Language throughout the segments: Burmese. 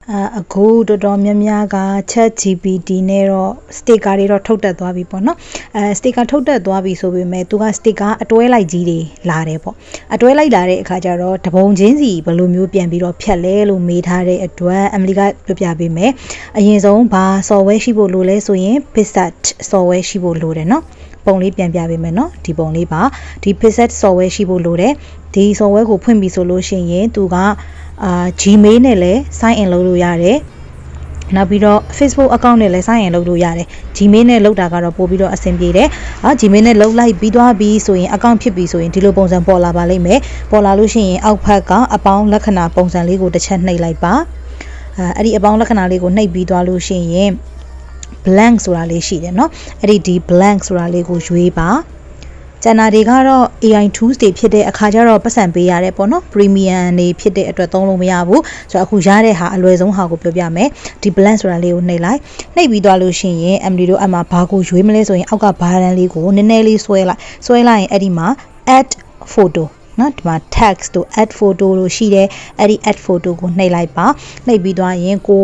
အခုတော်တော်များများက chat GPT နဲ့တော့ sticker တွေတော့ထုတ်တက်သွားပြီပေါ့နော် sticker ထုတ်တက်သွားပြီဆိုပေမဲ့သူက sticker အတွဲလိုက်ကြီးတွေလာတယ်ပေါ့အတွဲလိုက်လာတဲ့အခါကျတော့တပုံချင်းစီဘယ်လိုမျိုးပြန်ပြီးတော့ဖြတ်လဲလို့မေးထားတဲ့အတွက်အမလီကပြပြပေးမယ်အရင်ဆုံးဘာ software ရှိဖို့လိုလဲဆိုရင် Pixart software ရှိဖို့လိုတယ်နော်ပုံလေးပြန်ပြပေးမယ်နော်ဒီပုံလေးပါဒီ Pixart software ရှိဖို့လိုတယ်ဒီ software ကိုဖွင့်ပြီးဆိုလို့ရှိရင်သူကGmail နဲ့လည်း sign in လုပ်လို့ရတယ်နောက်ပြီးတော့ Facebook account နဲ့လည်း sign in လုပ်လို့ရတယ် Gmail နဲ့လုပ်တာကတော့ပို့ပြီးတော့အဆင်ပြေတယ်Gmail နဲ့လုပ်လိုက်ပြီးသွားပြီဆိုရင် account ဖြစ်ပြီဆိုရင်ဒီလိုပုံစံပေါ်လာပါလိမ့်မယ်ပေါ်လာလို့ရှိရင်အောက်ဖက်ကအပေါင်းလက္ခဏာပုံစံလေးကိုတစ်ချက်နှိပ်လိုက်ပါအဲ့ဒီအပေါင်းလက္ခဏာလေးကိုနှိပ်ပြီးသွားလို့ရှိရင် blank ဆိုတာလေးရှိတယ်เนาะအဲ့ဒီ blank ဆိုတာလေးကိုရွေးပါကျန်တာတွေကတော့ AI tools တွေဖြစ်တဲ့အခါကျတော့ပတ်စံပေးရတယ်ပေါ့နော် premium တွေဖြစ်တဲ့အတွက်သုံးလို့မရဘူးဆိုတော့အခုရတဲ့ဟာအလွယ်ဆုံးဟာကိုပြောပြမယ်ဒီ blank ဆိုတာလေးကိုနှိပ်လိုက်နှိပ်ပြီးသွားလို့ရှိရင် MD တို့အမှဘာကိုရွေးမလဲဆိုရင်အောက်ကဘာတန်းလေးကိုနည်းနည်းလေးဆွဲလိုက်ရင်အဲ့ဒီမှာ add photo နော်ဒီမှာ text တို့ add photo လို့ရှိတယ်အဲ့ဒီ add photo ကိုနှိပ်လိုက်ပါနှိပ်ပြီးသွားရင်ကို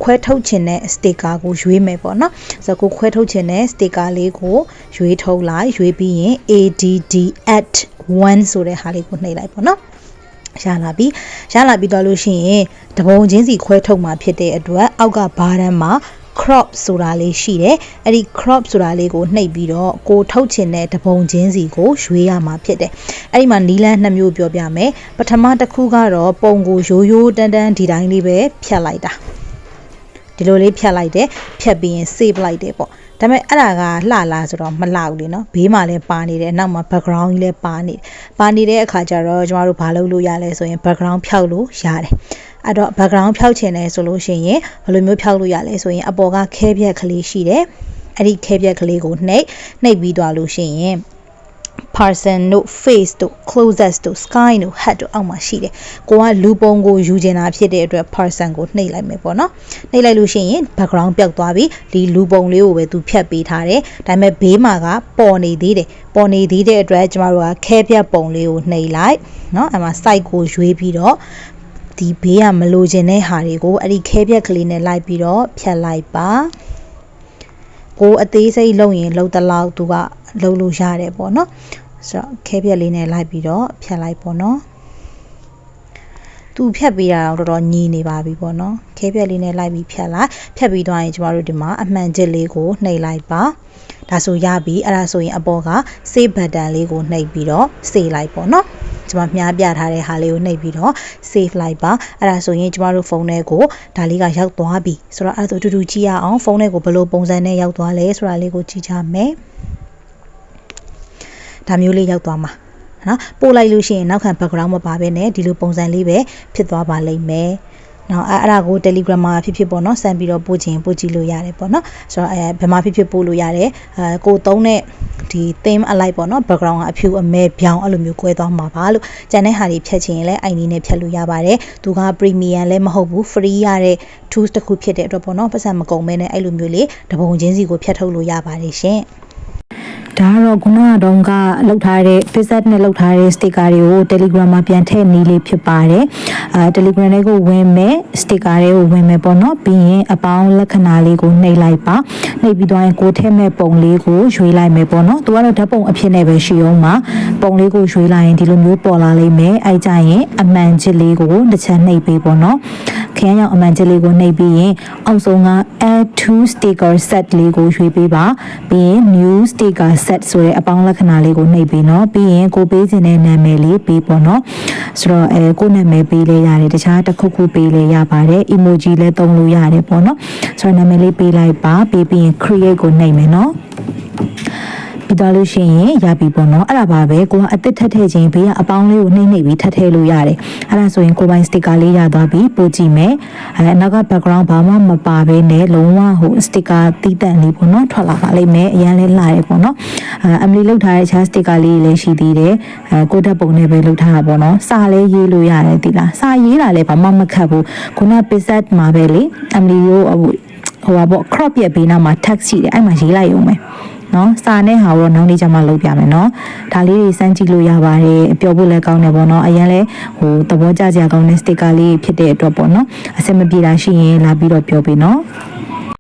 ခွဲထုတ်ခြင်းတဲ့ sticker ကိုရွေးမယ်ပေါ့နော်ဆိုတော့ကိုခွဲထုတ်ခြင်းတဲ့ sticker လေးကိုရွေးထုတ်လိုက်ရွေးပြီးရင် add1 ဆိုတဲ့ဟာလေးကိုနှိပ်လိုက်ပေါ့နော်ရလာပြီးတော့လို့ရှိရင်တပုံချင်းစီခွဲထုတ်မှာဖြစ်တဲ့အတွက်အောက်ကဘားတန်းမှာ crop ဆိုတာလေးရှိတယ်အဲ့ဒီ crop ဆိုတာလေးကိုနှိပ်ပြီးတော့ကိုထုတ်ချင်တဲ့တပုံချင်းစီကိုရွေးရမှာဖြစ်တယ်အဲ့ဒီမှာနီလန်း2မျိုးပြောပြမယ်ပထမတစ်ခုကတော့ပုံကိုရိုးတန်းဒီတိုင်းလေးပဲဖြတ်လိုက်တာဒီလိုလေးဖြတ်လိုက်တယ်ဖြတ်ပြီးရင် save လိုက်တယ်ပေါ့ဒါပေမဲ့အဲ့ဒါကလှလာဆိုတော့မလှဘူးလေနော်ဘေးမှာလည်းပါနေတယ်နောက်မှာ background ကြီးလည်းပါနေတဲ့အခါကျတော့ကျမတို့ဘာလုပ်လို့ရလဲဆိုရင် background ဖြောက်လို့ရတယ်အဲ့တော့ background ဖြောက်ချင်တယ်ဆိုလို့ရှိရင်ဘယ်လိုမျိုးဖြောက်လို့ရလဲဆိုရင်အပေါ်ကခဲပြက်ကလေးရှိတယ်အဲ့ဒီခဲပြက်ကလေးကိုနှိပ်ပြီးသွားလို့ရှိရင်person တို့ face တို့ closest တို့ sky တို့ head တို့အောက်မှာရှိတယ်ကိုကလူပုံကိုယူကျင်တာဖြစ်တဲ့အတွက် person ကိုနှိပ်လိုက်မယ်ပေါ့နော်နှိပ်လိုက်လို့ရှိရင် background ပျောက်သွားပြီဒီလူပုံလေးကိုပဲသူဖြတ်ပေးထားတယ်ဒါပေမဲ့ဘေးမှာကပေါ်နေသေးတဲ့အတွက်ကျမတို့ကခဲပြက်ပုံလေးကိုနှိပ်လိုက်နော်အဲ့မှာ site ကိုရွေးပြီးတော့ဒီဘေးကမလိုချင်တဲ့ဟာတွေကိုအဲ့ဒီခဲပြက်ကလေးနဲ့လိုက်ပြီးတော့ဖြတ်လိုက်ပါကိုအသေးစိတ်လုပ်ရင်လုပ်တလောက်သူကလုပ်လို့ရတယ်ပေါ့နော်ဆိုတော့ခဲပြက်လေးနဲ့လိုက်ပြီးတော့ဖြတ်လိုက်ပေါ့နော်သူဖြတ်ပေးတာတော့တော်တော်ညီနေပါပြီပေါ့နော်ခဲပြက်လေးနဲ့လိုက်ပြီးဖြတ်ပြီးသွားရင်ကျမတို့ဒီမှာအမှန်ချက်လေးကိုနှိပ်လိုက်ပါဒါဆိုရပြီအဲ့ဒါဆိုရင်အပေါ်က save button လေးကိုနှိပ်ပြီးတော့ save လိုက်ပေါ့နော်ကျွန်မမြားပြထားတဲ့ဟာလေးကိုနှိပ်ပြီးတော့ save လိုက်ပါအဲ့ဒါဆိုရင်ကျမတို့ဖုန်းထဲကိုဒါလေးကရောက်သွားပြီဆိုတော့အဲ့ဒါဆိုအတူတူကြည့်ရအောင်ဖုန်းထဲကိုဘယ်လိုပုံစံနဲ့ရောက်သွားလဲဆိုတာလေးကိုကြည့်ကြမယ်ဒါမျိုးလေးရောက်သွားမှာနော်ပို့လိုက်လို့ရှိရင်နောက်ခံ background မပါဘဲနဲ့ဒီလိုပုံစံလေးပဲဖြစ်သွားပါလိမ့်မယ်နော်အဲ့ဒါကို Telegram မှာဖြစ်ပေါ့နော်စမ်းပြီးတော့ပို့ကြည့်လို့ရတယ်ပေါ့နော်ဆိုတော့ဘယ်မှာဖြစ်ပို့လို့ရတယ်ကိုသုံးတဲ့ဒီ theme အလိုက်ပေါ့နော် background ကအဖြူအမဲပြောင်းအဲ့လိုမျိုးကွဲသွားမှာပါလို့ကျန်တဲ့ဟာတွေဖြတ်ချင်ရင်လည်းအဲ့ဒီနဲ့ဖြတ်လို့ရပါတယ်သူက premium လည်းမဟုတ်ဘူး free ရတဲ့ tools တစ်ခုဖြစ်တဲ့အတွက်ပေါ့နော်ပတ်စံမကုန်မဲနဲ့အဲ့လိုမျိုးလေးတပုံချင်းစီကိုဖြတ်ထုတ်လို့ရပါတယ်ရှင်ဒါကတော့ခုနကတော့လောက်ထားတဲ့ Pixart နဲ့လောက်ထားတဲ့ sticker တွေကို Telegram မှာပြန်ထည့်နေလေးဖြစ်ပါတယ်Telegram လေးကိုဝင်မယ် sticker တွေကိုဝင်မယ်ပေါ့နော်ပြီးရင်အပေါင်းလက္ခဏာလေးကိုနှိပ်လိုက်ပါနှိပ်ပြီးသွားရင်ကိုထည့်မဲ့ပုံလေးကိုရွေးလိုက်မယ်ပေါ့နော်သူကတော့ဓာတ်ပုံအဖြစ်နဲ့ပဲရှိအောင်ပါပုံလေးကိုရွေးလိုက်ရင်ဒီလိုမျိုးပေါ်လာလိမ့်မယ်အဲ့ကြရင်အမှန်ချစ်လေးကိုတစ်ချက်နှိပ်ပေးပေါ့နော်ခရမ်းရောင်အမှန်ချစ်လေးကိုနှိပ်ပြီးရင်အောက်ဆုံးက add to sticker set လေးကိုရွေးပေးပါပြီးရင် new sticker set ဆိုတဲ့အပေါင်းလက္ခဏာလေးကိုနှိပ်ပေးနော်ပြီးရင်ကိုပေးခြင်းတဲ့နာမည်လေးပေးပေါ့နော်ဆိုတော့ကိုနာမည်ပေးလဲရတယ်တခြားတစ်ခုပေးလဲရပါတယ် emoji လဲသုံးလို့ရတယ်ပေါ့နော်ဆိုတော့နာမည်လေးပေးလိုက်ပါပြီးရင် create ကိုနှိပ်မယ်နော်ပြီးတော့လို့ရှိရင်ရပြီပေါ့နော်အဲ့ဒါပါပဲကိုကအစ်စ်ထပ်ထည့်ခြင်းဘေးကအပေါင်းလေးကိုနှိမ့်ပြီးထပ်ထည့်လို့ရတယ်အဲ့ဒါဆိုရင်ကိုပိုင်စတစ်ကာလေးရသွားပြီပို့ကြည့်မယ်နောက်က background ဘာမှမပါဘဲနဲ့လုံးဝဟိုစတစ်ကာတီးတန့်လေးပေါ့နော်ထွက်လာပါလိမ့်မယ်အရန်လေးလှတယ်ပေါ့နော်အမလီလောက်ထားတဲ့ခြားစတစ်ကာလေးလည်းရှိသေးတယ်ကိုဓာတ်ပုံနဲ့ပဲလောက်ထားတာပေါ့နော်စာလေးရေးလို့ရတယ်ဒီလားစာရေးတာလည်းဘာမှမခတ်ဘူးခုန Pixart မှာပဲလေအမလီကိုဟိုပါပေါ့ crop ရဲ့ဘေးနားမှာ text ရှိတယ်အဲ့မှာရေးလိုက်ရုံပဲ နော်စာနဲ့ဟာတော့နောက်နေ့ကျမှလုပ်ပြမယ်နော်ဒါလေးတွေစမ်းကြည့်လို့ရပါတယ်ပြောဖို့လည်းကောင်းတယ်ပေါ့နော်အရင်လဲဟိုသဘောကျစရာကောင်းတဲ့ sticker လေးဖြစ်တဲ့အတွက်ပေါ့နော်အဆင်မပြေတာရှိရင်လာပြီးတော့ပြောပေးနော်